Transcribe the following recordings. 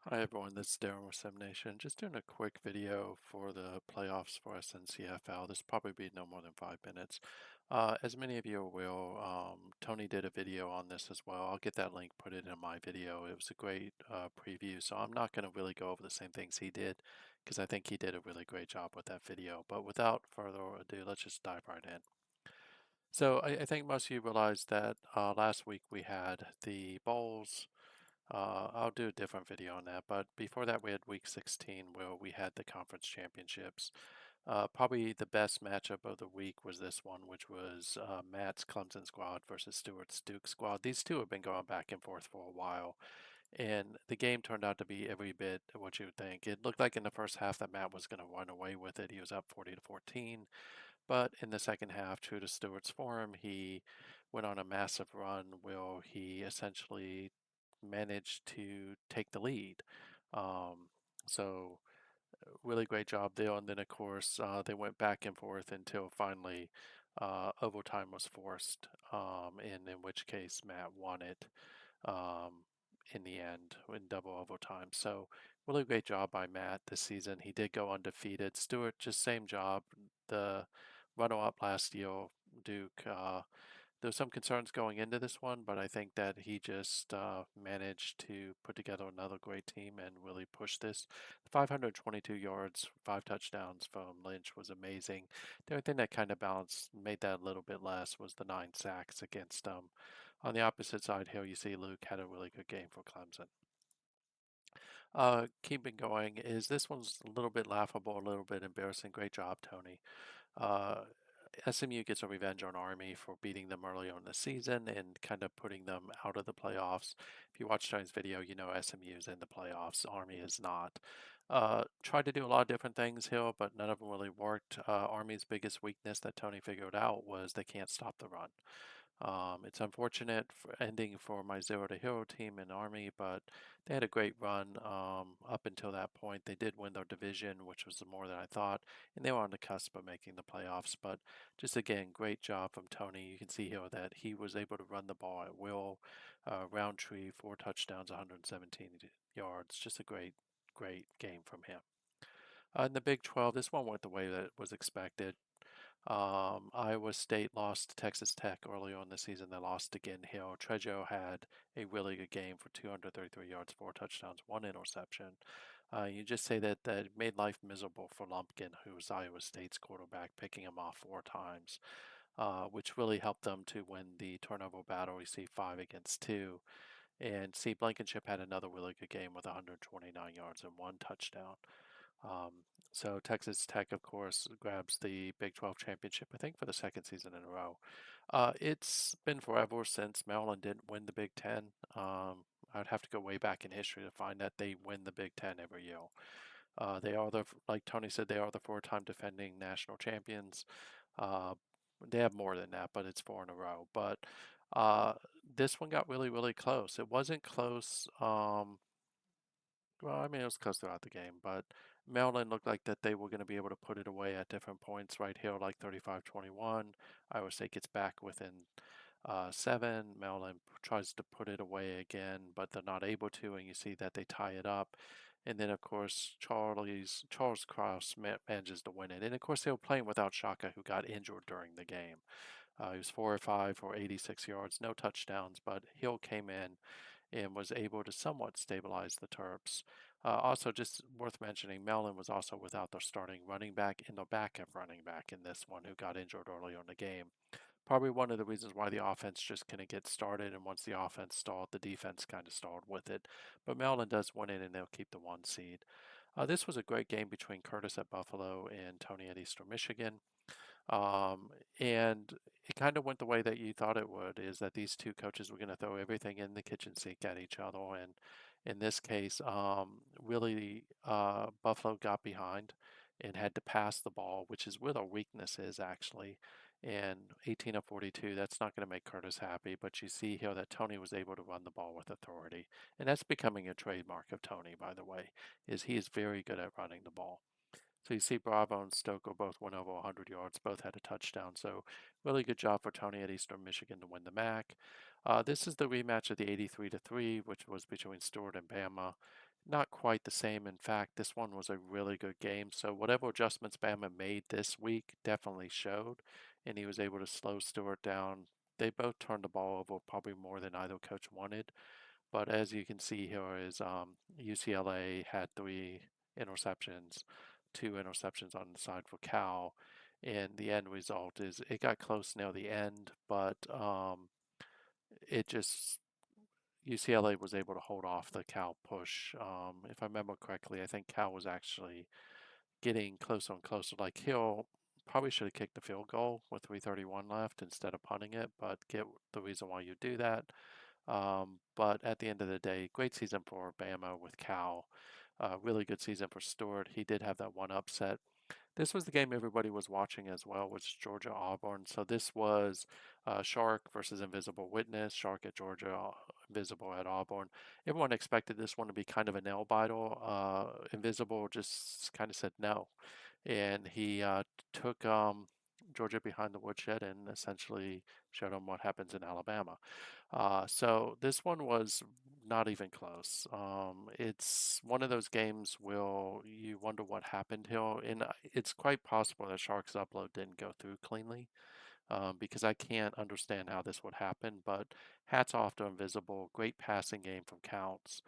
Hi everyone, this is Darren with Sim Nation. Just doing a quick video for the playoffs for SNCFL. This will probably be no more than 5 minutes. As many of you will, Tony did a video on this as well. I'll get that link, put it in my video. It was a great preview, so I'm not going to really go over the same things he did because I think he did a really great job with that video. But without further ado, let's just dive right in. So I think most of you realized that last week we had the bowls. I'll do a different video on that, but before that we had week 16 where we had the conference championships. Probably the best matchup of the week was this one, which was Matt's Clemson squad versus Stewart's Duke squad. These two have been going back and forth for a while, and the game turned out to be every bit what you would think. It looked like in the first half that Matt was going to run away with it. He was up 40 to 14, but in the second half, true to Stewart's form, he went on a massive run where he essentially managed to take the lead. Um, so really great job there. And then of course they went back and forth until finally overtime was forced, and in which case Matt won it um, in the end in double overtime. So really great job by Matt this season. He did go undefeated. Stewart just same job. The runner-up last year, Duke. There's some concerns going into this one, but I think that he just managed to put together another great team and really push this. 522 yards, 5 touchdowns from Lynch was amazing. The only thing that kind of balanced, made that a little bit less, was the 9 sacks against them. On the opposite side here, you see Luke had a really good game for Clemson. Keeping going, is this one's a little bit laughable, a little bit embarrassing. Great job, Tony. Uh, SMU gets a revenge on Army for beating them early on in the season and kind of putting them out of the playoffs. If you watch Tony's video, you know SMU is in the playoffs. Army is not. Tried to do a lot of different things here, but none of them really worked. Army's biggest weakness that Tony figured out was they can't stop the run. It's unfortunate for ending for my Zero to Hero team in Army, but they had a great run up until that point. They did win their division, which was more than I thought, and they were on the cusp of making the playoffs. But just again, great job from Tony. You can see here that he was able to run the ball at will. Roundtree, 4 touchdowns, 117 yards. Just a great game from him. In the Big 12, this one went the way that was expected. Iowa State lost to Texas Tech earlier on the season. They lost again here. Trejo had a really good game for 233 yards, 4 touchdowns, 1 interception. You just say that that made life miserable for Lumpkin, who was Iowa State's quarterback, picking him off 4 times, which really helped them to win the turnover battle. We see 5 against 2. And see, Blankenship had another really good game with 129 yards and 1 touchdown. Um, so Texas Tech, of course, grabs the Big 12 championship, I think, for the second season in a row. It's been forever since Maryland didn't win the Big Ten. I'd have to go way back in history to find that they win the Big Ten every year. They are like Tony said, they are the 4-time defending national champions. Uh, they have more than that, but it's 4 in a row. But uh, this one got really close. It wasn't close. Well, I mean, it was close throughout the game, but Maryland looked like that they were going to be able to put it away at different points right here, like 35-21. Iowa State gets back within 7. Maryland tries to put it away again, but they're not able to, and you see that they tie it up. And then, of course, Charles Cross manages to win it. And, of course, they were playing without Shaka, who got injured during the game. He was 4 or 5 for 86 yards, no touchdowns, but Hill came in and was able to somewhat stabilize the Terps. Also, just worth mentioning, Maryland was also without their starting running back and their backup running back in this one, who got injured early in the game. Probably one of the reasons why the offense just couldn't get started, and once the offense stalled, the defense kind of stalled with it. But Maryland does win it, and they'll keep the 1 seed. This was a great game between Curtis at Buffalo and Tony at Eastern Michigan. Um, and it kind of went the way that you thought it would, is that these two coaches were going to throw everything in the kitchen sink at each other. And in this case, really, Buffalo got behind and had to pass the ball, which is where their weakness is actually. And 18 of 42, that's not going to make Curtis happy. But you see here that Tony was able to run the ball with authority. And that's becoming a trademark of Tony, by the way, is he is very good at running the ball. So you see Bravo and Stoker both went over 100 yards, both had a touchdown. So really good job for Tony at Eastern Michigan to win the MAC. This is the rematch of the 83-3, which was between Stewart and Bama. Not quite the same. In fact, this one was a really good game. So whatever adjustments Bama made this week definitely showed, and he was able to slow Stewart down. They both turned the ball over probably more than either coach wanted. But as you can see here, is UCLA had 3 interceptions, 2 interceptions on the side for Cal, and the end result is it got close near the end, but it just UCLA was able to hold off the Cal push. If I remember correctly, I think Cal was actually getting closer and closer. Like Hill probably should have kicked the field goal with 3:31 left instead of punting it, but get the reason why you do that. But at the end of the day, great season for Bama with Cal. Really good season for Stewart. He did have that one upset. This was the game everybody was watching as well, which is Georgia Auburn. So this was Shark versus Invisible Witness. Shark at Georgia, Invisible at Auburn. Everyone expected this one to be kind of a nail biter. Invisible just kind of said no, and he took Georgia behind the woodshed and essentially showed them what happens in Alabama. So this one was not even close. It's one of those games where you wonder what happened here, and it's quite possible that Sharks upload didn't go through cleanly, because I can't understand how this would happen. But hats off to Invisible. Great passing game from Counts.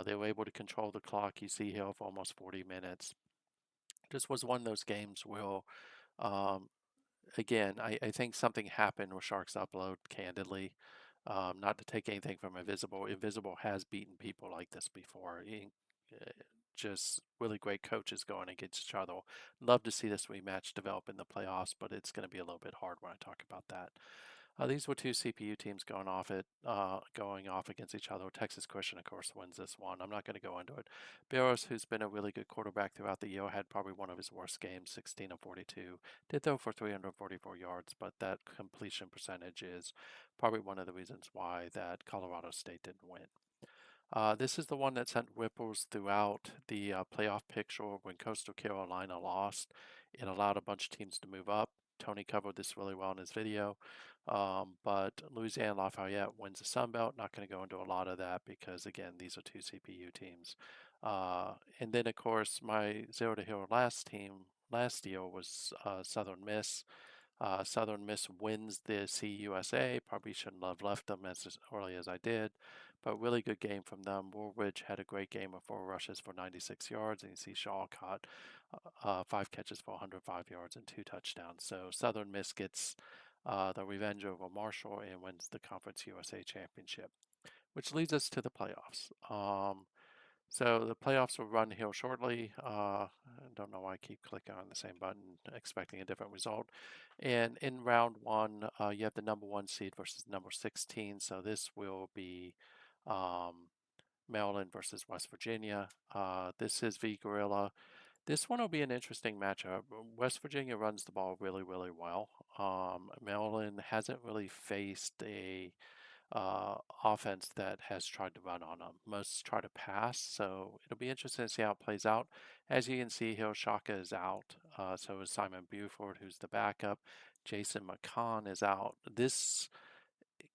They were able to control the clock. You see here for almost 40 minutes. Just was one of those games where um, again, I think something happened with Sharks Upload, candidly. Not to take anything from Invisible. Invisible has beaten people like this before. Uh, just really great coaches going against each other. Love to see this rematch develop in the playoffs, but it's going to be a little bit hard when I talk about that. These were two CPU teams going off against each other. Texas Christian, of course, wins this one. I'm not going to go into it. Barros, who's been a really good quarterback throughout the year, had probably one of his worst games, 16 of 42. Did throw for 344 yards, but that completion percentage is probably one of the reasons why that Colorado State didn't win. This is the one that sent ripples throughout the playoff picture when Coastal Carolina lost. It allowed a bunch of teams to move up. Tony covered this really well in his video. But Louisiana Lafayette wins the Sun Belt. Not going to go into a lot of that because, again, these are two CPU teams. And then, of course, my Zero to Hero last year was Southern Miss. Southern Miss wins the CUSA. Probably shouldn't have left them as early as I did, but really good game from them. Woolridge had a great game of 4 rushes for 96 yards, and you see Shaw caught 5 catches for 105 yards and 2 touchdowns. So Southern Miss gets the revenge over Marshall and wins the Conference USA Championship, which leads us to the playoffs. So the playoffs will run here shortly. I don't know why I keep clicking on the same button, expecting a different result. And in round one, you have the number 1 seed versus number 16. So this will be um, Maryland versus West Virginia. This is V Gorilla. This one will be an interesting matchup. West Virginia runs the ball really, really well. Maryland hasn't really faced a offense that has tried to run on them. Most try to pass, so it'll be interesting to see how it plays out. As you can see here, Shaka is out. So is Simon Buford, who's the backup. Jason McCon is out. This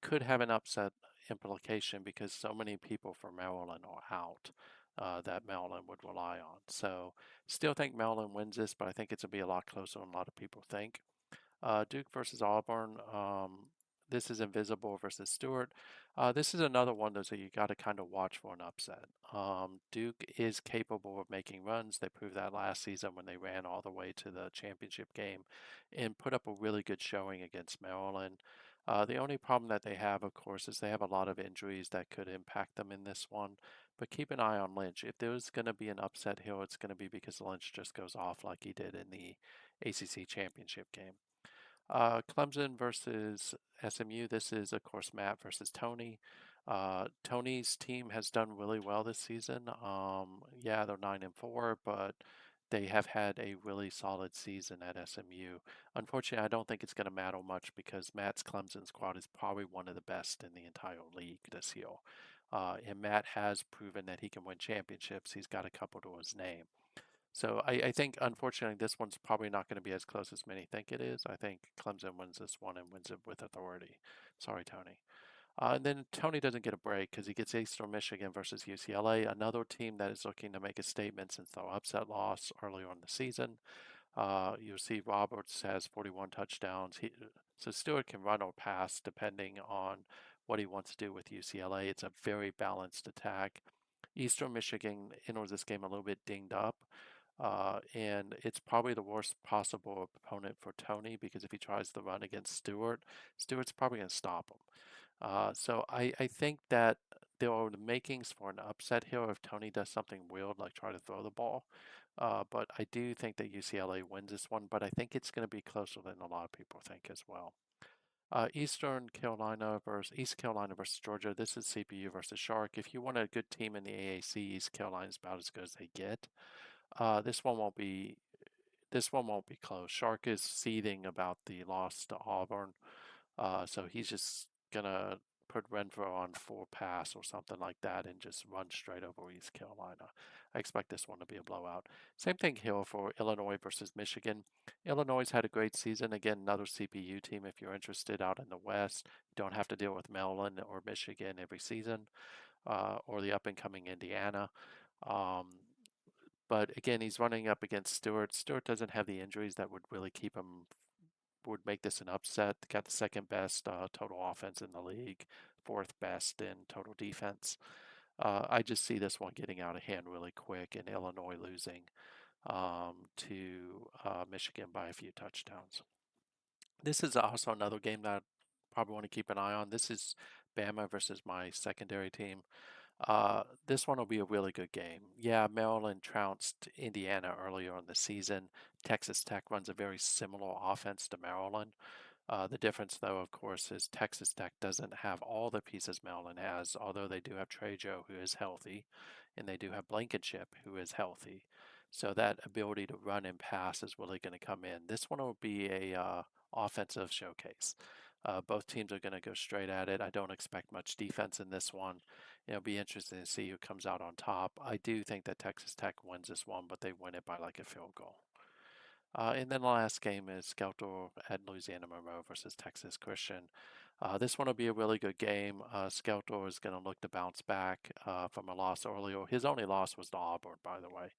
could have an upset implication because so many people from Maryland are out. That Maryland would rely on. So, still think Maryland wins this, but I think it's going to be a lot closer than a lot of people think. Duke versus Auburn. This is Invisible versus Stewart. This is another one though, so you got to kind of watch for an upset. Duke is capable of making runs. They proved that last season when they ran all the way to the championship game and put up a really good showing against Maryland. The only problem that they have, of course, is they have a lot of injuries that could impact them in this one. But keep an eye on Lynch. If there's going to be an upset here, it's going to be because Lynch just goes off like he did in the ACC championship game. Clemson versus SMU. This is, of course, Matt versus Tony. Tony's team has done really well this season. Yeah, they're 9-4, but they have had a really solid season at SMU. Unfortunately, I don't think it's going to matter much because Matt's Clemson squad is probably one of the best in the entire league this year. And Matt has proven that he can win championships. He's got a couple to his name. So I think, unfortunately, this one's probably not going to be as close as many think it is. I think Clemson wins this one and wins it with authority. Sorry, Tony. And then Tony doesn't get a break because he gets Eastern Michigan versus UCLA, another team that is looking to make a statement since the upset loss earlier in the season. You'll see Roberts has 41 touchdowns. So Stewart can run or pass depending on what he wants to do with UCLA. It's a very balanced attack. Eastern Michigan enters this game a little bit dinged up. And it's probably the worst possible opponent for Tony because if he tries to run against Stewart, Stewart's probably going to stop him. So I think that there are the makings for an upset here if Tony does something weird like try to throw the ball. But I do think that UCLA wins this one, but I think it's going to be closer than a lot of people think as well. East Carolina versus Georgia. This is CPU versus Shark. If you want a good team in the AAC, East Carolina is about as good as they get. This one won't be close. Shark is seething about the loss to Auburn. So he's just gonna put Renfro on full pass or something like that and just run straight over East Carolina. I expect this one to be a blowout. Same thing here for Illinois versus Michigan. Illinois had a great season. Again, another CPU team if you're interested out in the West. You don't have to deal with Maryland or Michigan every season or the up and coming Indiana. Um, but again, he's running up against Stewart. Stewart doesn't have the injuries that would really keep him would make this an upset. Got the second best total offense in the league, fourth best in total defense. I just see this one getting out of hand really quick and Illinois losing to Michigan by a few touchdowns. This is also another game that I probably want to keep an eye on. This is Bama versus my secondary team. This one will be a really good game. Yeah, Maryland trounced Indiana earlier in the season. Texas Tech runs a very similar offense to Maryland. The difference, though, of course, is Texas Tech doesn't have all the pieces Maryland has, although they do have Trejo, who is healthy, and they do have Blankenship, who is healthy. So that ability to run and pass is really going to come in. This one will be a offensive showcase. Both teams are going to go straight at it. I don't expect much defense in this one. It'll be interesting to see who comes out on top. I do think that Texas Tech wins this one, but they win it by like a field goal. And then the last game is Skelter at Louisiana Monroe versus Texas Christian. This one will be a really good game. Skelter is going to look to bounce back from a loss earlier. His only loss was to Auburn, by the way,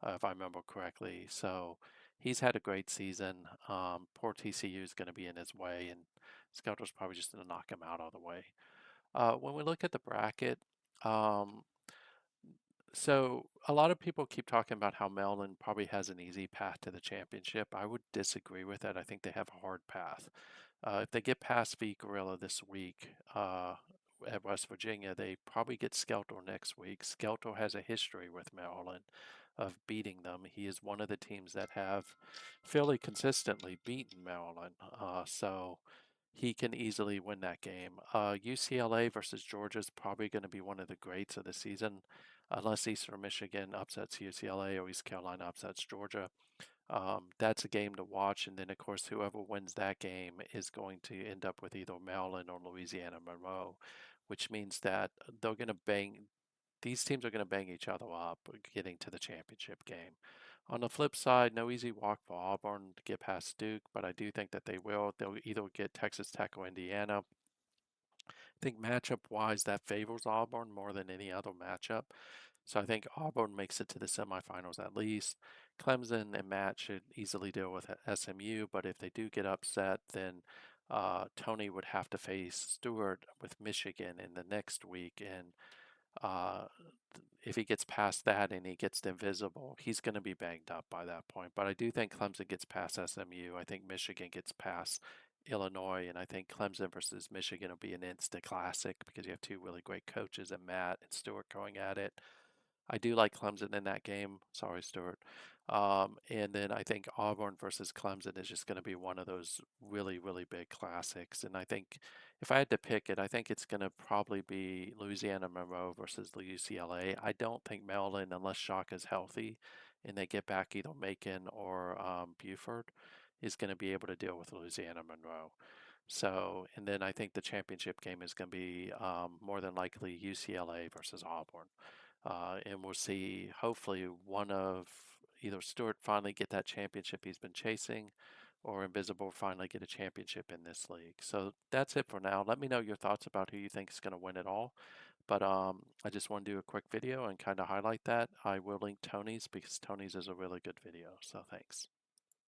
if I remember correctly. So he's had a great season. Poor TCU is going to be in his way, and Skelter's probably just going to knock him out all the way. When we look at the bracket, um, so a lot of people keep talking about how Maryland probably has an easy path to the championship. I would disagree with that. I think they have a hard path. If they get past V Gorilla this week at West Virginia, they probably get Skelter next week. Skelter has a history with Maryland of beating them. He is one of the teams that have fairly consistently beaten Maryland. So he can easily win that game. UCLA versus Georgia is probably going to be one of the greats of the season, unless Eastern Michigan upsets UCLA or East Carolina upsets Georgia. That's a game to watch, and then of course whoever wins that game is going to end up with either Maryland or Louisiana Monroe, which means that they're going to bang. These teams are going to bang each other up getting to the championship game. On the flip side, no easy walk for Auburn to get past Duke, but I do think that they will. They'll either get Texas Tech or Indiana. I think matchup wise, that favors Auburn more than any other matchup. So I think Auburn makes it to the semifinals at least. Clemson and Matt should easily deal with SMU, but if they do get upset, then Tony would have to face Stewart with Michigan in the next week. And uh, if he gets past that and he gets invisible, he's going to be banged up by that point. But I do think Clemson gets past SMU. I think Michigan gets past Illinois, and I think Clemson versus Michigan will be an instant classic because you have two really great coaches and Matt and Stewart going at it. I do like Clemson in that game. Sorry, Stuart. And then I think Auburn versus Clemson is just going to be one of those really, really big classics. And I think if I had to pick it, I think it's going to probably be Louisiana Monroe versus the UCLA. I don't think Maryland, unless Shock is healthy and they get back either Macon or Buford, is going to be able to deal with Louisiana Monroe. So, and then I think the championship game is going to be more than likely UCLA versus Auburn. And we'll see hopefully one of either Stewart finally get that championship he's been chasing, or Invisible finally get a championship in this league. So that's it for now. Let me know your thoughts about who you think is going to win it all. But I just want to do a quick video and kind of highlight that. I will link Tony's because Tony's is a really good video. So thanks.